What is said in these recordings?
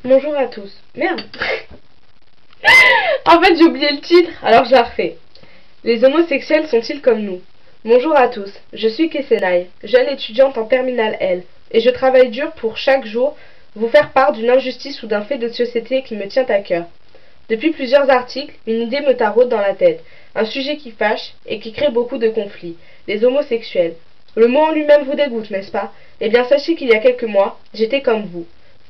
Bonjour à tous. Merde. En fait, j'ai oublié le titre, alors je la refais. Les homosexuels sont-ils comme nous? Bonjour à tous. Je suis Kessenai, jeune étudiante en terminale L, et je travaille dur pour chaque jour vous faire part d'une injustice ou d'un fait de société qui me tient à cœur. Depuis plusieurs articles, une idée me taraude dans la tête, un sujet qui fâche et qui crée beaucoup de conflits, les homosexuels. Le mot en lui-même vous dégoûte, n'est-ce pas? Eh bien, sachez qu'il y a quelques mois, j'étais comme vous.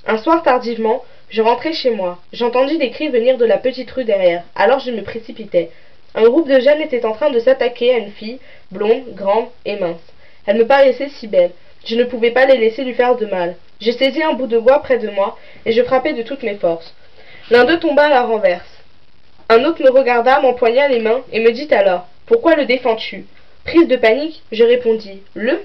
Un soir tardivement, je rentrais chez moi. J'entendis des cris venir de la petite rue derrière, alors je me précipitai. Un groupe de jeunes était en train de s'attaquer à une fille, blonde, grande et mince. Elle me paraissait si belle. Je ne pouvais pas les laisser lui faire de mal. Je saisis un bout de bois près de moi, et je frappai de toutes mes forces. L'un d'eux tomba à la renverse. Un autre me regarda, m'empoigna les mains, et me dit alors, « Pourquoi le défends-tu » Prise de panique, je répondis, « Le ?»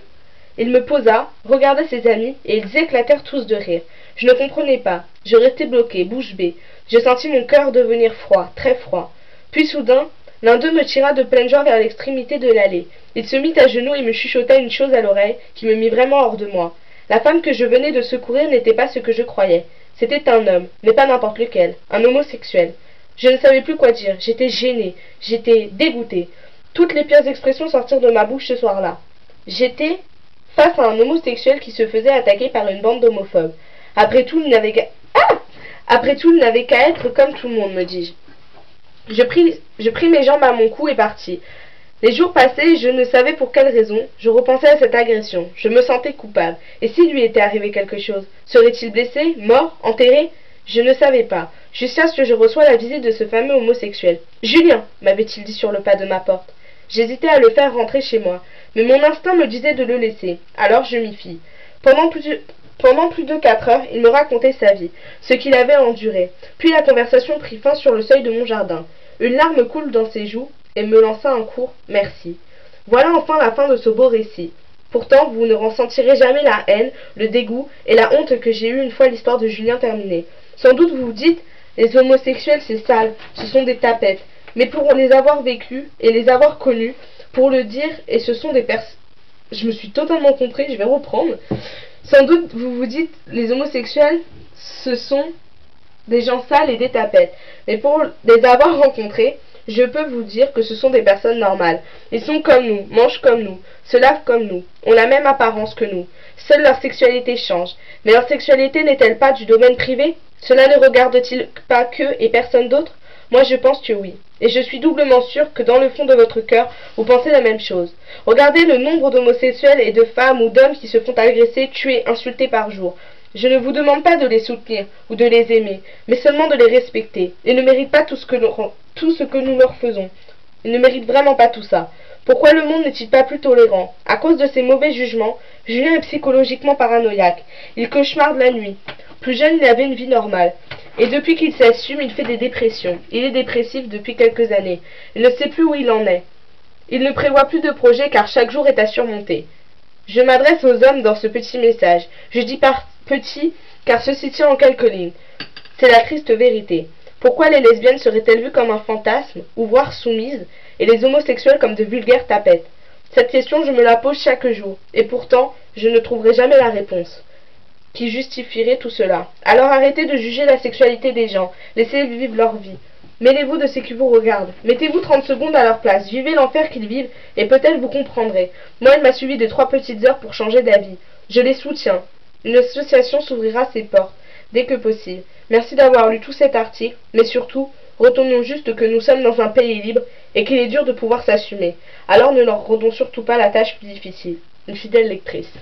Il me posa, regarda ses amis, et ils éclatèrent tous de rire. Je ne comprenais pas. Je restai bloqué, bouche bée. Je sentis mon cœur devenir froid, très froid. Puis soudain, l'un d'eux me tira de pleine joie vers l'extrémité de l'allée. Il se mit à genoux et me chuchota une chose à l'oreille qui me mit vraiment hors de moi. La femme que je venais de secourir n'était pas ce que je croyais. C'était un homme, mais pas n'importe lequel, un homosexuel. Je ne savais plus quoi dire, j'étais gênée, j'étais dégoûtée. Toutes les pires expressions sortirent de ma bouche ce soir-là. J'étais face à un homosexuel qui se faisait attaquer par une bande d'homophobes. Après tout, il n'avait qu'à être comme tout le monde, me dis-je. Je pris mes jambes à mon cou et partis. Les jours passaient, je ne savais pour quelle raison, je repensais à cette agression. Je me sentais coupable. Et s'il lui était arrivé quelque chose? Serait-il blessé, mort, enterré? Je ne savais pas, jusqu'à ce que je reçois la visite de ce fameux homosexuel. « Julien !» m'avait-il dit sur le pas de ma porte. J'hésitais à le faire rentrer chez moi, mais mon instinct me disait de le laisser. Alors je m'y fis. Pendant plus de 4 heures, il me racontait sa vie, ce qu'il avait enduré. Puis la conversation prit fin sur le seuil de mon jardin. Une larme coule dans ses joues et me lança un court « merci ». Voilà enfin la fin de ce beau récit. Pourtant, vous ne ressentirez jamais la haine, le dégoût et la honte que j'ai eu une fois l'histoire de Julien terminée. Sans doute vous vous dites, les homosexuels c'est sale, ce sont des tapettes. Mais pour les avoir vécus et les avoir connus, pour le dire, et ce sont des personnes... Je me suis totalement compris, je vais reprendre. Sans doute vous vous dites, les homosexuels, ce sont des gens sales et des tapettes. Mais pour les avoir rencontrés, je peux vous dire que ce sont des personnes normales. Ils sont comme nous, mangent comme nous, se lavent comme nous, ont la même apparence que nous. Seule leur sexualité change. Mais leur sexualité n'est-elle pas du domaine privé? Cela ne regarde-t-il pas qu'eux et personne d'autre? Moi je pense que oui. Et je suis doublement sûre que dans le fond de votre cœur, vous pensez la même chose. Regardez le nombre d'homosexuels et de femmes ou d'hommes qui se font agresser, tuer, insulter par jour. Je ne vous demande pas de les soutenir ou de les aimer, mais seulement de les respecter. Ils ne méritent pas tout ce que nous leur faisons. Ils ne méritent vraiment pas tout ça. Pourquoi le monde n'est-il pas plus tolérant? À cause de ses mauvais jugements, Julien est psychologiquement paranoïaque. Il cauchemarde la nuit. Plus jeune, il avait une vie normale. Et depuis qu'il s'assume, il fait des dépressions. Il est dépressif depuis quelques années. Il ne sait plus où il en est. Il ne prévoit plus de projet car chaque jour est à surmonter. Je m'adresse aux hommes dans ce petit message. Je dis par petit car ceci tient en quelques lignes. C'est la triste vérité. Pourquoi les lesbiennes seraient-elles vues comme un fantasme, ou voire soumises, et les homosexuels comme de vulgaires tapettes? Cette question je me la pose chaque jour, et pourtant je ne trouverai jamais la réponse qui justifierait tout cela. Alors arrêtez de juger la sexualité des gens, laissez-les vivre leur vie. Mêlez-vous de ceux qui vous regardent, mettez-vous 30 secondes à leur place, vivez l'enfer qu'ils vivent, et peut-être vous comprendrez. Moi il m'a suffi de 3 petites heures pour changer d'avis. Je les soutiens. Une association s'ouvrira ses portes, dès que possible. Merci d'avoir lu tout cet article, mais surtout, retenons juste que nous sommes dans un pays libre, et qu'il est dur de pouvoir s'assumer. Alors ne leur rendons surtout pas la tâche plus difficile. Une fidèle lectrice.